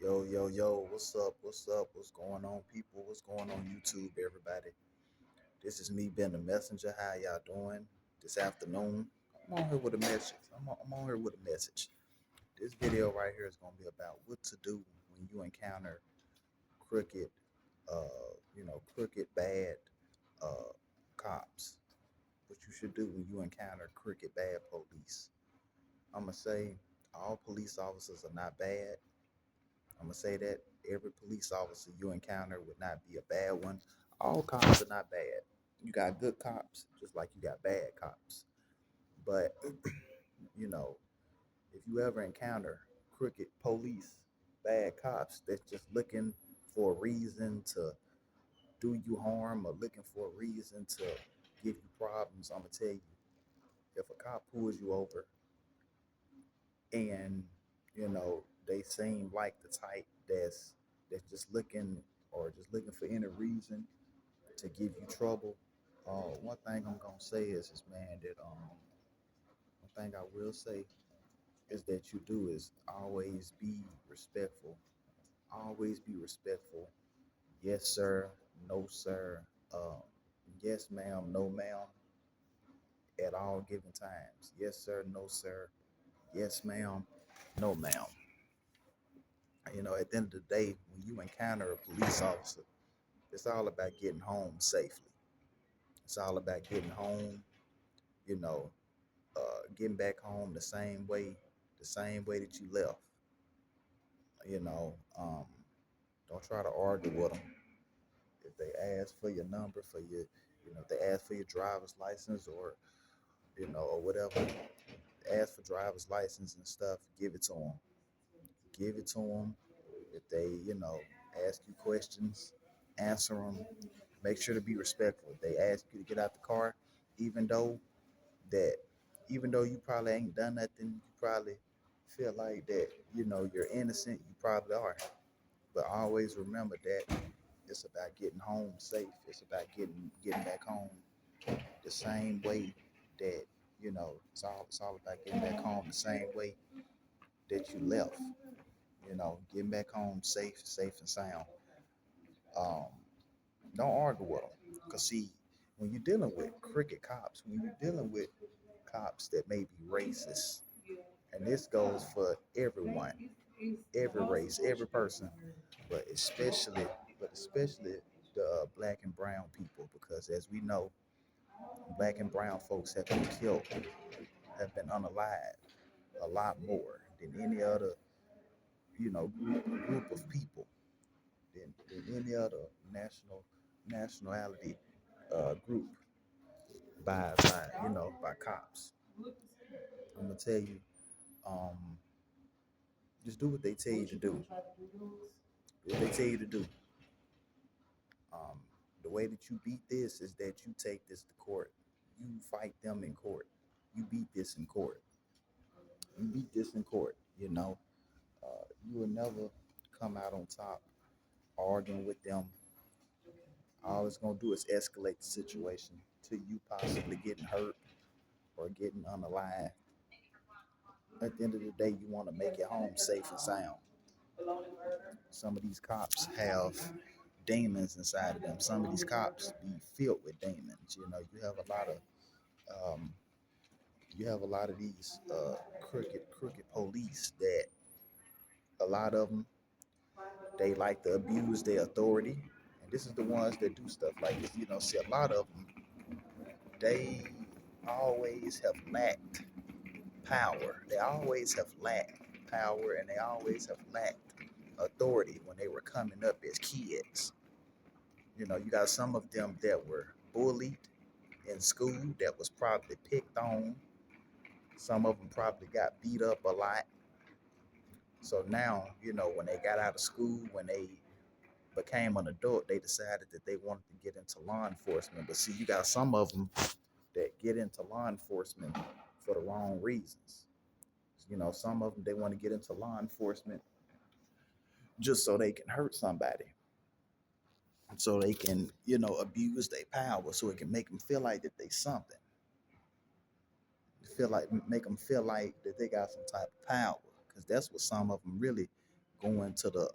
Yo, yo, yo, what's up? What's up? What's going on, people? What's going on, YouTube, everybody? This is me, Ben the Messenger. How y'all doing this afternoon? I'm on here with a message. I'm on here with a message. This video right here is going to be about what to do when you encounter crooked, crooked, bad uh, cops. What you should do when you encounter crooked, bad police. I'm going to say all police officers are not bad. I'm gonna say that every police officer you encounter would not be a bad one. All cops are not bad. You got good cops, just like you got bad cops. But you know, if you ever encounter crooked police, bad cops that's just looking for a reason to do you harm or looking for a reason to give you problems, I'm gonna tell you, if a cop pulls you over and they seem like the type that's just looking or just looking for any reason to give you trouble. One thing I'm gonna say is man that one thing I will say is that you do is always be respectful. Always be respectful. Yes, sir. No, sir. Um, yes, ma'am. No, ma'am. At all given times. Yes, sir. No, sir. Yes, ma'am. No, ma'am. At the end of the day, when you encounter a police officer, it's all about getting home safely. It's all about getting home, you know, getting back home the same way that you left. You know, don't try to argue with them. If they ask for your number, if they ask for your driver's license or whatever, ask for driver's license and stuff, give it to them. Give it to them. If they, ask you questions, answer them. Make sure to be respectful. If they ask you to get out the car, even though that, even though you probably ain't done nothing, you probably feel like that, you're innocent. You probably are. But always remember that it's about getting home safe. It's about getting back home the same way that it's all about getting back home the same way that you left. Getting back home safe and sound. Um, don't argue with them, cause see, when you're dealing with cricket cops, when you're dealing with cops that may be racist, and this goes for everyone, every race, every person, but especially the black and brown people, because as we know, black and brown folks have been killed, have been unalived a lot more than any other, group of people, than any other nationality group by cops. I'm gonna tell you, um, just do what they tell you to do. Do what they tell you to do. Um, the way that you beat this is that you take this to court. You fight them in court. You beat this in court. You beat this in court. You will never come out on top arguing with them. All it's gonna do is escalate the situation to you possibly getting hurt or getting unalive. At the end of the day, you want to make it home safe and sound. Some of these cops have demons inside of them. Some of these cops be filled with demons. Um, you have a lot of these crooked police that a lot of them they like to abuse their authority, and this is the ones that do stuff like this. See, a lot of them they always have lacked power. They always have lacked power, and they always have lacked authority when they were coming up as kids. You got some of them that were bullied in school, that was probably picked on. Some of them probably got beat up a lot. So now, when they got out of school, when they became an adult, they decided that they wanted to get into law enforcement. But see, you got some of them that get into law enforcement for the wrong reasons. Some of them, they want to get into law enforcement just so they can hurt somebody, so they can, abuse their power, so it can make them feel like that they something. Feel like make them feel like that they got some type of power, because that's what some of them really going to the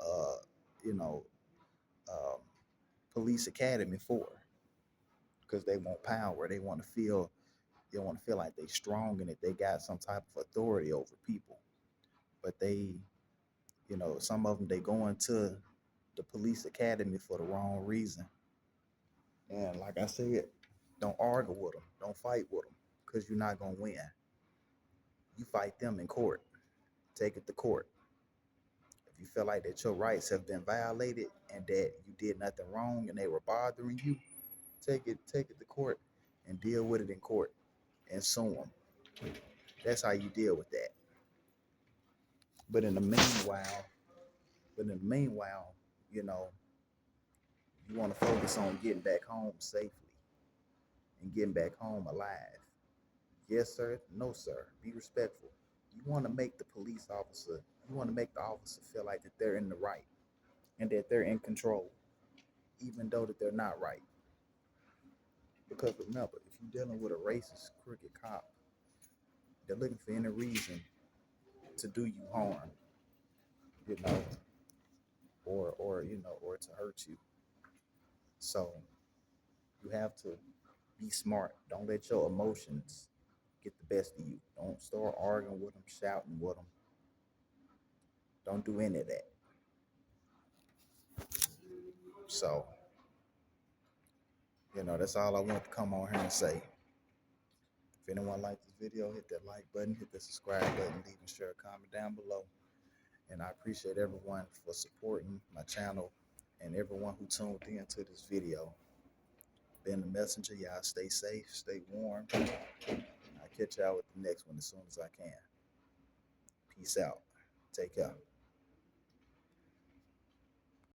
you know um, police academy for, because they want power. They want to feel like they strong and that they got some type of authority over people. But they, some of them, they go into the police academy for the wrong reason. And like I said, don't argue with them. Don't fight with them, because you're not gonna win. You fight them in court. Take it to court. If you feel like that your rights have been violated and that you did nothing wrong and they were bothering you, take it to court and deal with it in court and sue them. That's how you deal with that. But in the meanwhile, but in the meanwhile, you know, you want to focus on getting back home safely and getting back home alive. Yes, sir. No, sir. Be respectful. You want to make the police officer, you want to make the officer feel like that they're in the right and that they're in control, even though that they're not right. Because remember, if you're dealing with a racist, crooked cop, they're looking for any reason to do you harm, you know, or to hurt you. So you have to be smart. Don't let your emotions get the best of you. Don't start arguing with them, shouting with them. Don't do any of that. So, that's all I want to come on here and say. If anyone liked this video, hit that like button, hit the subscribe button, leave and share a comment down below. And I appreciate everyone for supporting my channel and everyone who tuned into this video. Been the messenger. Y'all stay safe, stay warm. I'll catch y'all with the next one as soon as I can. Peace out. Take care.